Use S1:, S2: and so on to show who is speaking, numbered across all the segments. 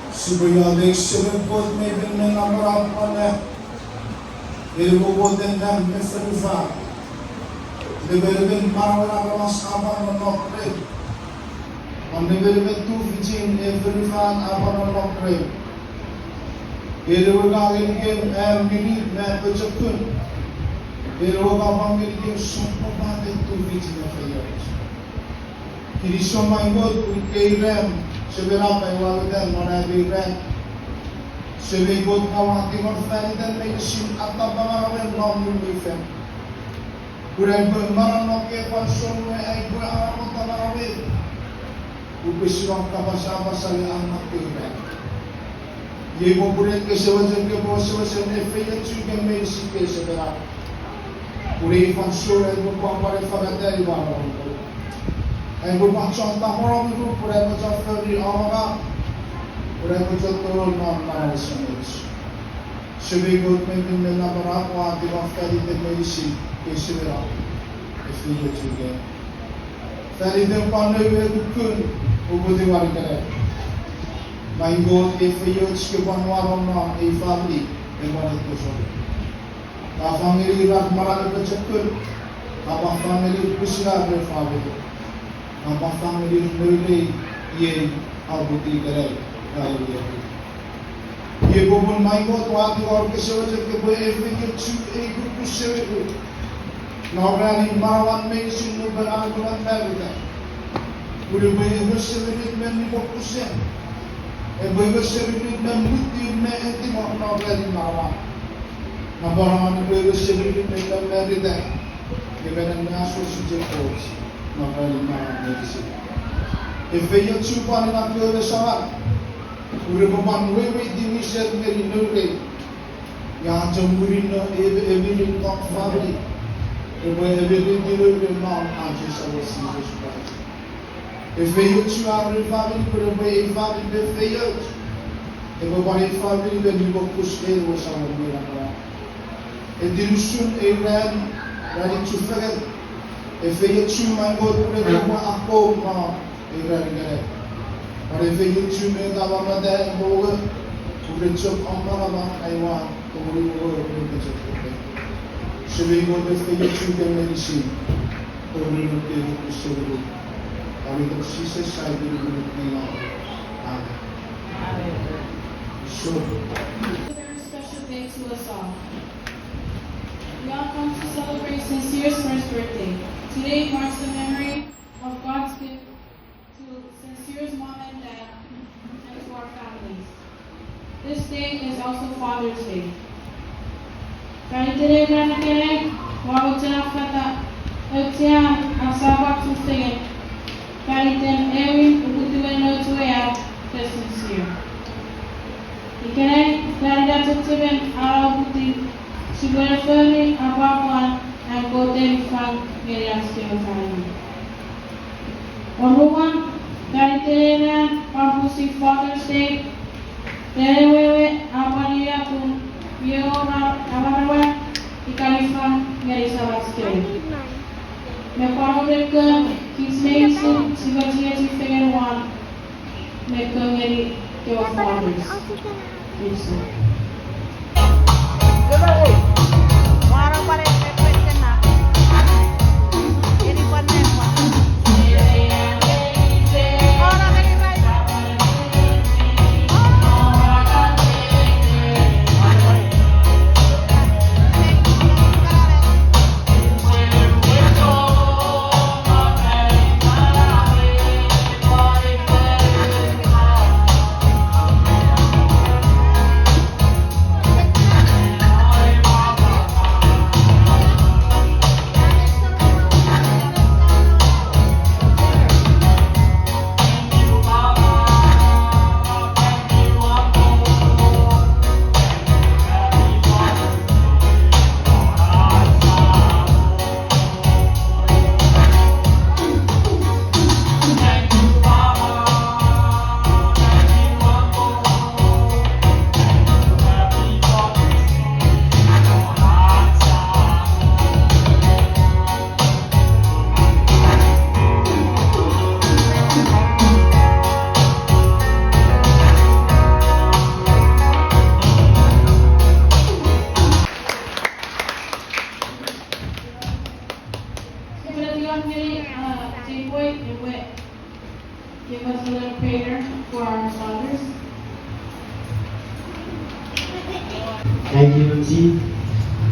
S1: Sibuyade sibukot may binanamurad pa na ilubutin ng Mr. Development marawala ramas apan ng Nokre. Ang development 2 Fijin every fan apan ng Nokre. Iluwagagin game minute na pachakun. Iluwagapang minute game sumpa natin 2 Fijin na kayo. Kirisyo maingod kay Rem. Sebera paywaludan monabi Rem. Sebegod kawating orfanidan may kasim at napangarawin nomin wifem. Kurang bermarang ke pansong ay kurang amat tarawih. Ubiswang kapasa-pasa yang amat kira. Ye mo kurang kesewajan ke bawa-sewajan efek juga medisi kesebera. Kurang pansong ay berpapare faradari bawah. Ay berpansong tamarang itu kurang macam feri awak. Kurang macam turun non manalis. Sebegot mungkin menabarak wa diwakili medisi. Kesevera effigie juga. Tadi depan lewe dukun ubudi warga. Maingot effigie sekian warung na family depan itu so. Ta family rak marang kecekun. Apa family kusna be family. Apa family lewe ye abuti kare kali ye. Ye bobon maingot wati or kesevera ke boy effigie chu grup kusevera. Naurani marawan may sinu berangkulan mereka. Udah banyak berseberit men di fokusnya. Banyak berseberit men bukti men itu mau naurani marawan. Nabarangan banyak berseberit men mereka. Kebenaran mengasul sejauh naurani marawan dari sini. Efeknya cuba nak bersalah. Udah beban wewe di misal dari nuri. Yang jempurin evirin tak fabrik. Depois de ver o irmão antes de Jesus Christ. E veio te abrir família para o bem família de feio. E vou para a família de nível cusqueiro o salão agora. E dilusun e ran te fazer. E veio te mandou para uma acoma e ran. Para veio te me dava uma ideia boa. O recebo amara aiwa como o recebo. Sebagai efek juga medisi, orang itu disebut. Kami bersisa saya di dunia. Amin. So,
S2: a very special day to us all. We all come to celebrate Sincere's first birthday. Today marks the memory of God's gift to Sincere's mom and dad and to our families. This day is also Father's Day. Kalitere kana kene wautia fata utia asaba tustege kaliten ewi ukutuwe no tuya Sincere. Ikene kalida tuteben arabuti sibere fani abakwan and goten fan geriaske fani. Oruman kalitere na papusi Father's Day terewewe apaniya kun Yehova awarawa ikalifan ngari sabaskere. Me paro mereka kismei sibatia tifegen wan mereka ngari your fathers. Yesus.
S3: Warang pare question na. Ini one man one. Orang lagi baik.
S2: John Millie Jayboy, give us a little prayer for our fathers.
S4: Thank you, MC.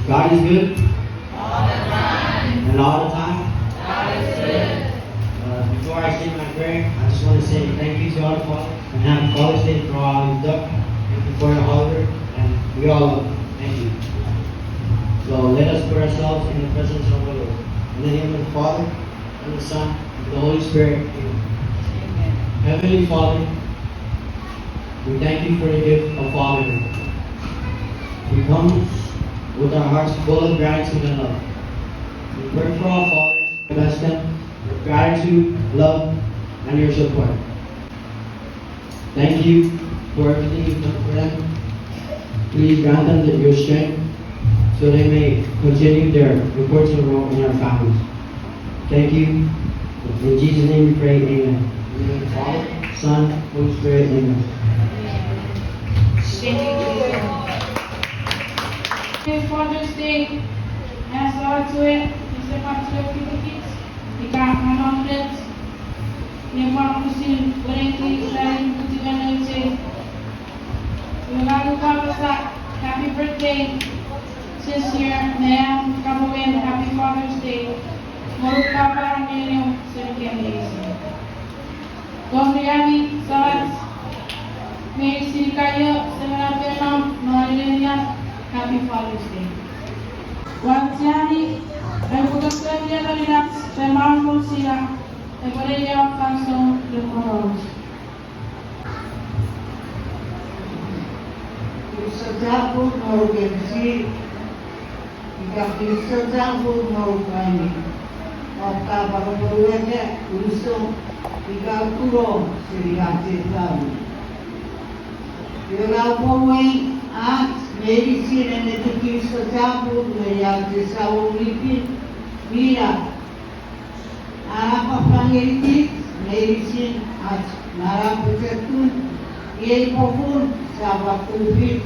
S4: God is good. And all the time. Before I say my prayer, I just want to say thank you to all the fathers and happy Father's Day for all you've done. Thank you for your hard work, and we all love you. Thank you. So let us put ourselves in the presence of the Lord. In the name of the Father, and the Son, and the Holy Spirit. Amen. Heavenly Father, we thank you for the gift of fatherhood. We come with our hearts full of gratitude and love. We pray for our fathers, bless them with gratitude, love, and your support. Thank you for everything you've done for them. Please grant them your strength so they may continue their important role in our families. Thank you. In Jesus' name we pray, amen. In the name of the Father, Son, Holy Spirit, amen.
S2: Father's Day, as our to it, is the particular kids, the Carmen yung mga kusin, barangay sa kutigan na yun yung lalo ka sa happy birthday this year, ma'am, kamuin, happy Father's Day. Marunong ka parang yun yung sinigyan niya. Kung Riami, sa may sinikayo sa mga pinam, mga niya, happy Father's Day. Wantiani, ay pagkaklan niya kanina, sa mga mo sila, ay wala niya ang kansong lumaros.
S5: Sejauh mau gengsi, jika sejauh mau kami, maka baru-barunya usung jika kurang sehingga kami. Jika pemain medicine and education sejauh melihat sejauh lipin, mira, anak panggilit medicine narap berjatun, ia pun sahabat COVID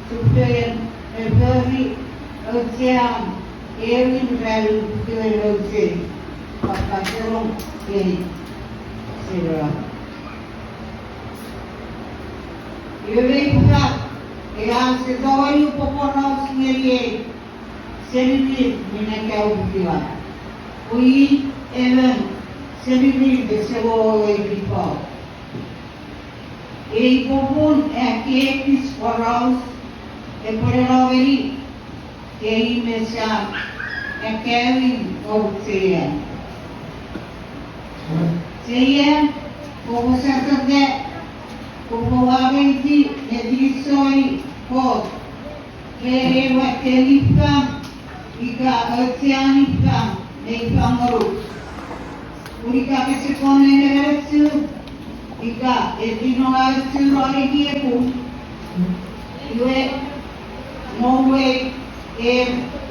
S5: supaya every exam every value given exam pagkakaroon kay sila. Iulit na kaya sa gawin yung pupunaw sendiri sendiri minakaw we even sendiri bersama people. Ei pun aqueles corais e por ele que imensão é Kevin Ortega. Seria como se sabe como alguém edições por que é aquele e que oceânica nem famoro. Única que se conhece Ika, no suro lagi aku, iwe no way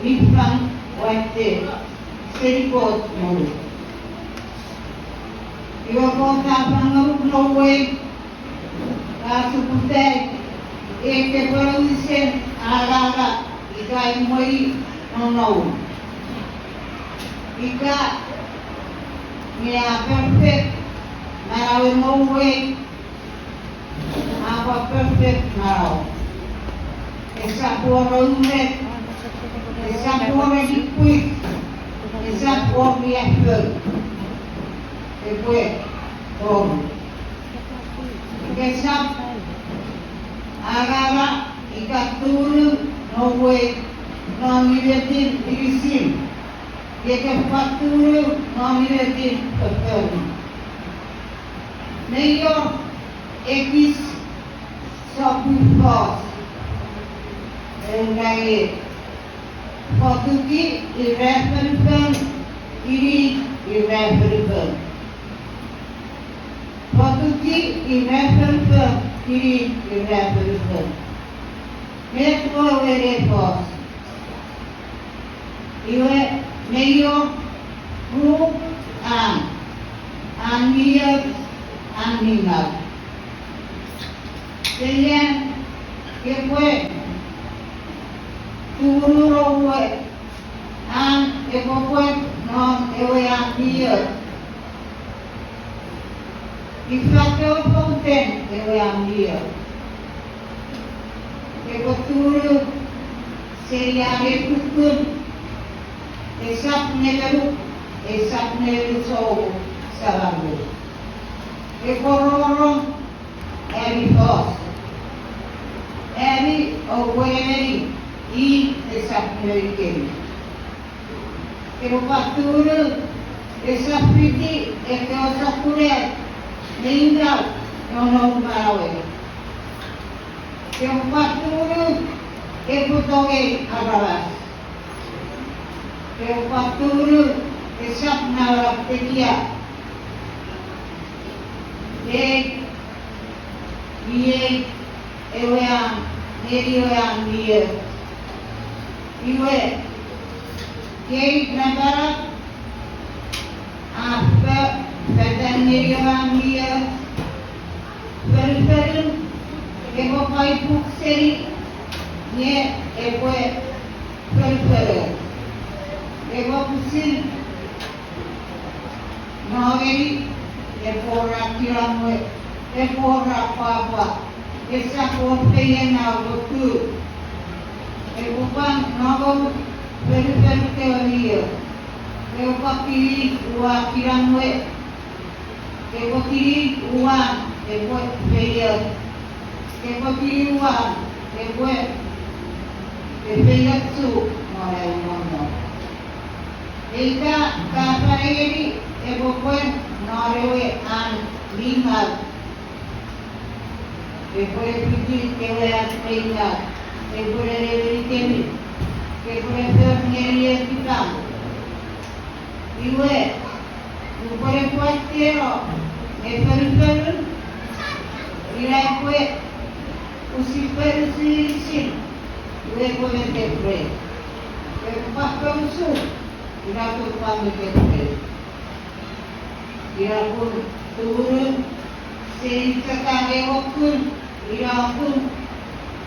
S5: lifan wate serikot mulu. Iwe kota pangarup no way kasuputai ke produsen aga ika imoi no. Ika niya perfect. Now in no way have a perfect now. Except for movement, except for ready quick, except for the effort. Quick, except agara ikatul no way, no negative receive. Yekapatul no negative affirm. Mayor Ekis Sapufos Engai Potuki irreparable irreparable Potuki irreparable irreparable Metro Verepos Iwe Mayor Group and Mayor animal. Kaya kaya tururo ang epopwet no ewaya dia. Isakeu fonten eu am dia. E betul seriare kukun. Esap nelu so salamu. E kororong eri tos. Eri oweri I esap nelu kemi. Pero patur esap piti e ke osakure meninggal nono marawe. Pero patur e putoge arawas. Pero patur esap nalap tekia. Ie eweang nerioang dia. Iwe Kei negara apa badan nerioang dia. Perlu ego pai puk seri ye ewe perlu ego pusil nogeri epora kiramwe epora papa esa kope ye na botu ego pan nogo perlu teoria ego pakiri ua kiramwe ego kiri ua ego peya ego kiri ua ego peya tu morai mono eka kapareri ego kuen norewe an lingal ego piti kewe an lingal ego rewe kemi ego rewe ngeri kita iwe ugore kuatero eferfer irai kue usiper sisin iwe kue tepre ego pakausu ira tu pame tepre ira pun turun seikata eokun ira pun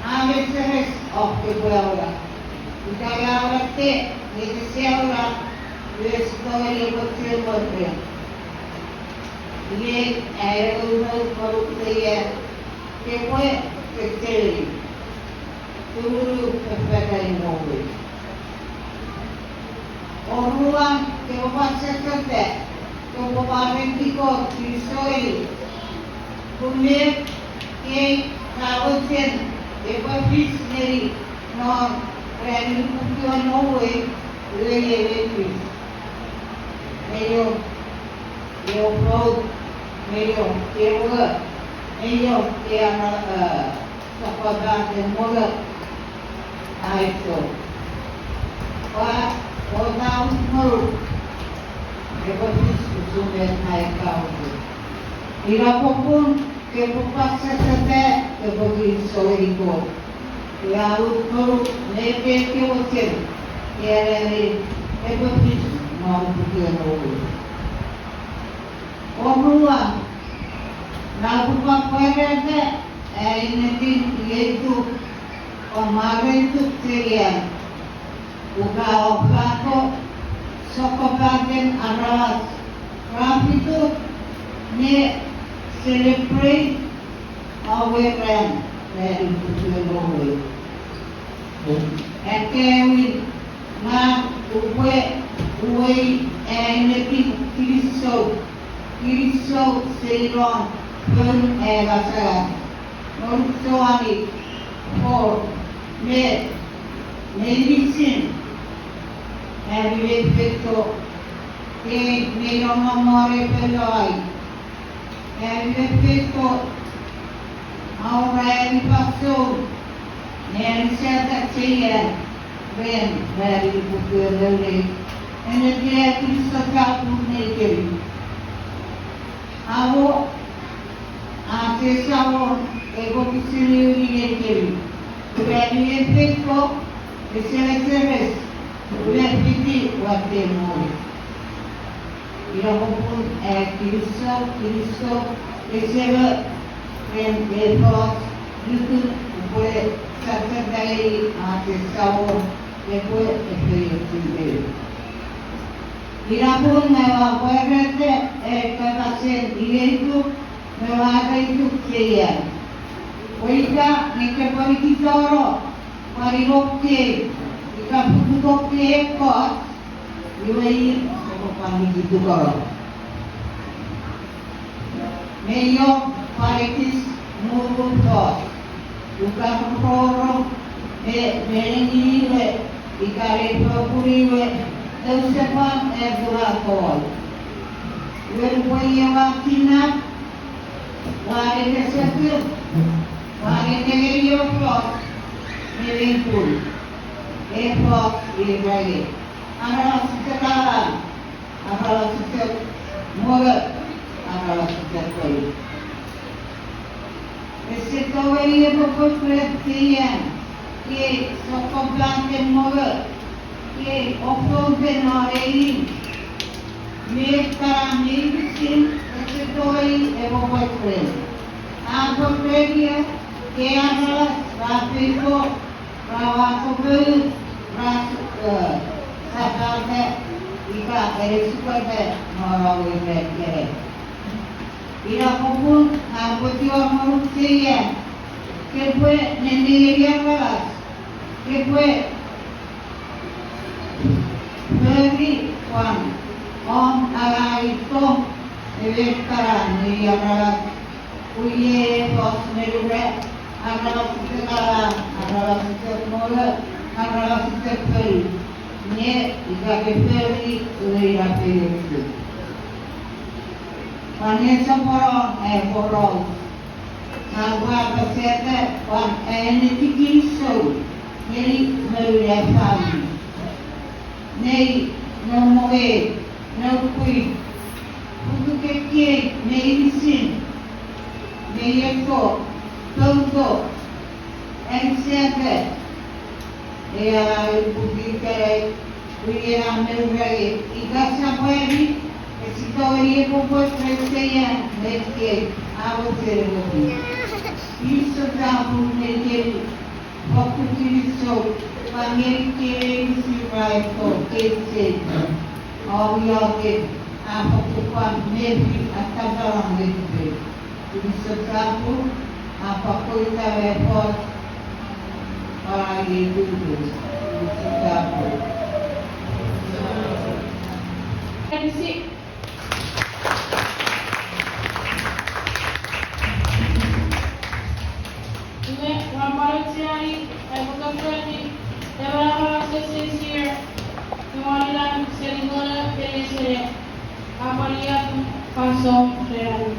S5: ame sehes ke bawah kita ya te ni seora Restory bocil bocil. Ye aero baru dia kepoe kecil. Turu kepada imobil. Orang keopat sekete, keopat tiko disoi. Kemudian ke kawasan keopat bisneri non rani kukian noe lele medio road, medio teoga, medio teana sapada temoga, aito. Wah, orang malu, kebetulan sudah naik kau. Ira pun kebuka sesete kebetulan soliko. Lalu malu nete keocen, kiai kebetulan mau pergi lalu. Orang nak buka pereda, ini itu kemarin itu serian. Buka opako, sokopaten aras, rapi itu ni celebrate our brand dari Pulau. Kevin, na uwe ini Kiriso Ceylon pun bahasa Norsuani for medicine and effecto que me lo amore per lei and effecto ahora el paso ne certa ceia ben very popularly and the day Cristo capo negeri Awo, ate sawo, ego kisiri negeri. Kami efekto, eseres, ulapiti wate mori. Ira pun Cristo, esera, en efos, itu boleh sasadai ate sawo, ego efekto. Inapun mewa kuerete kakasen ieitu mewa itu kaya. Oika nike parikitoro parirokke ika putukokke kot iwei panikitu koro. Meyo parikis murut kot. Buka koro merengire ikare propuriwe Eusepan Eduratol. Verpoia vakina, vare kesepir, vare tegerio plot, merimpul, plot irai. Adalah sekarang, adalah setiap mulut, adalah setiap kali. Esitoria berperhatian, que sokoblante mulut. Que ofrente na rei me para mim sim estou evo vai a porteria que ela rápido para subir para sacar ika super moral e ira comum a botio marusia que foi nendiria que foi Beri Wan Om Alaito Evekara Niyara Uye Bos Merure Agala Sikara Agala Sikara Agala Sikara Nye Ika Beri Uira Peri Vanessa Poron Poron Agua Pesete Wan Enetiki So Nyeri Merure Fami Nei não morrer, não fui. Tudo que nem ensino, nem eco, todo, etc. E a publica o ia meu rei e gasta bem, e se toria com você ceia, que a você isso já por meio pouco utilizou. Panggil kiri si raito kece, awalnya apa tuan nebi atau dalam nebi. Jadi sesuatu apa kita repot orang itu sesuatu.
S2: Have a seat. Ini Ramadhan Siari, Abu Bakar Deborah is here. Nuwala Serigona Perisere. Aparia Paso Real.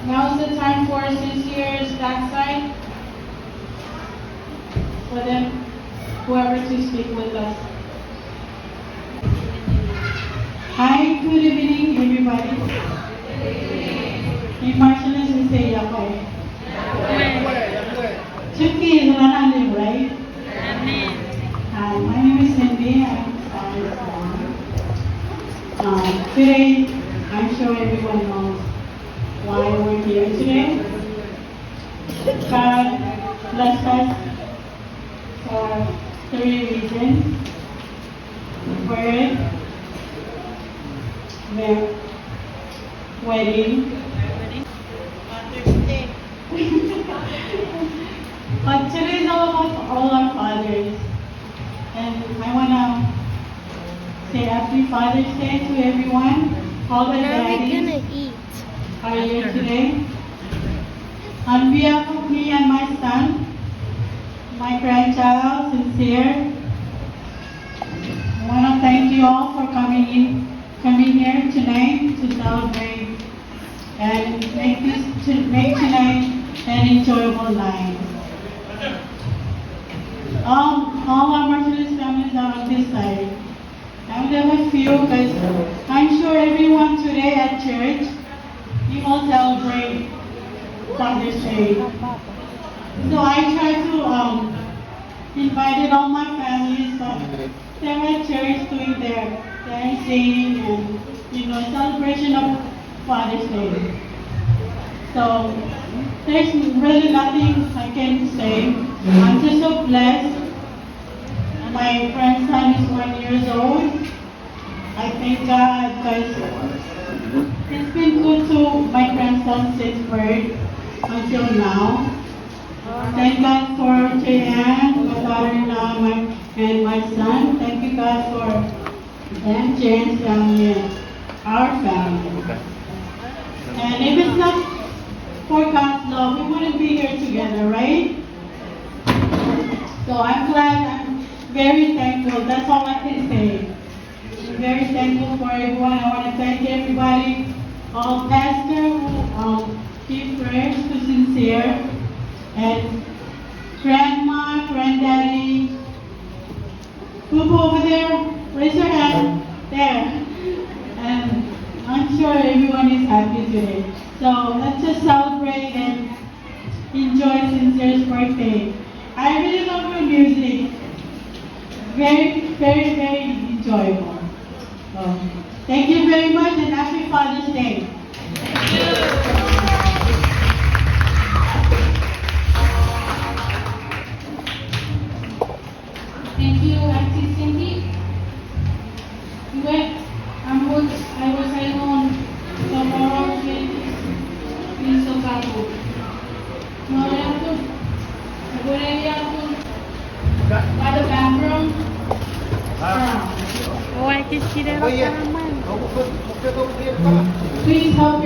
S2: Now is the time for sincere backside for them, whoever to speak with us. Hi, good evening, everybody. In Marshallese, we say Yahweh. Chucky is one name, right? Hi, my name is Cindy. Today, I'm sure everyone knows why we're here today. God blessed us for 3 reasons. Birth, wedding, but today is all about all our fathers. And I want to say happy Father's Day to everyone. All the daddies are here today.
S6: On behalf of me and my son, my grandchild, Sincere, I want to thank you all for coming here tonight to celebrate and make tonight an enjoyable night. All our Martinez families are on this side. I would have a few because I'm sure everyone today at church, you all celebrate Father's Day. So I try to invite all my families, but they're at church doing their dancing and celebration of Father's Day. So there's really nothing I can say. I'm just so blessed. My grandson is 1 year old. I thank God because it's been good to my grandson since birth until now. Thank God for Cheyenne, my daughter-in-law, and my son. Thank you God for them, Jane's family, and our family. And if it's not for God's love, we wouldn't be here together, right? So I'm glad, I'm very thankful. That's all I can say. I'm very thankful for everyone. I want to thank everybody, all pastor who give prayers to Sincere, and grandma, granddaddy, Poopa over there, raise your hand, there. And I'm sure everyone is happy today. So let's just celebrate and enjoy Sincere's birthday. I really love your music. Very, very, very enjoyable. So, thank you very much and happy Father's Day.
S2: Thank you, Auntie Cindy. I was alone tomorrow in Sokago. Ada background.
S3: Oh, I can see that.
S2: Please help